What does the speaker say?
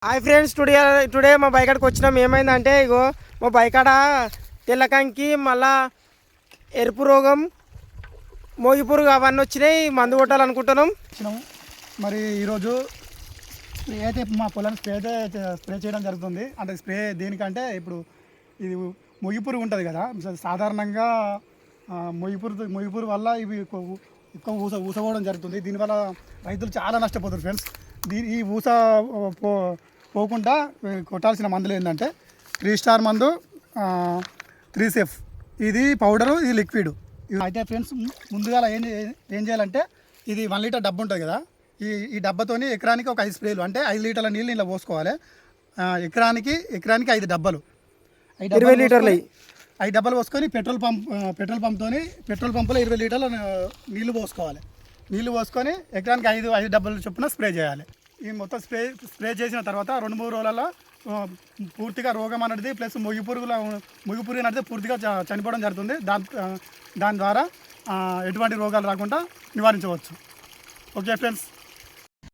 Hi friends, today మా bike కాడికి వచ్చినాం. ఏమైందంటే ఇగో మా బైక్ కాడ తెల్లకంకి మళ్ళా ఎరుపు రోగం మోగి పురుగు అవన్నీ వచ్చినాయి. మందు కొట్టాలనుకుంటున్నాం. మరి ఈరోజు అయితే మా పొలాన్ని స్ప్రే చేయడం జరుగుతుంది. అంటే స్ప్రే దేనికంటే ఇప్పుడు ఇది మొగి పురుగు ఉంటుంది కదా, సాధారణంగా మొగి పురుగు వల్ల ఇవి ఎక్కువ ఊసపోవడం జరుగుతుంది. దీనివల్ల రైతులు చాలా నష్టపోతారు ఫ్రెండ్స్. ఈ ఊస పోకుండా కొట్టాల్సిన మందులు ఏంటంటే 3 స్టార్ మందు, 3 సేఫ్, ఇది పౌడరు, ఇది లిక్విడ్. అయితే ఫ్రెండ్స్ ముందుగా ఏం చేయాలంటే ఇది 1 లీటర్ డబ్బు ఉంటుంది కదా, ఈ డబ్బాతోని ఎకరానికి ఒక 5 స్ప్రేలు, అంటే 5 లీటర్ల నీళ్ళు ఇలా పోసుకోవాలి. ఎకరానికి 5 డబ్బాలు, 20 లీటర్లు 5 డబ్బాలు పోసుకొని పెట్రోల్ పంపులో 20 లీటర్ల నీళ్లు పోసుకోవాలి. నీళ్లు పోసుకొని ఎకరానికి 5 డబ్బాలు చొప్పున స్ప్రే చేయాలి. ఈ మొత్తం స్ప్రే చేసిన తర్వాత 2-3 రోజులలో పూర్తిగా రోగం అనేది ప్లస్ మొగి పురుగు అనేది పూర్తిగా చనిపోవడం జరుగుతుంది. దాని ద్వారా ఎటువంటి రోగాలు రాకుండా నివారించవచ్చు. Okay friends.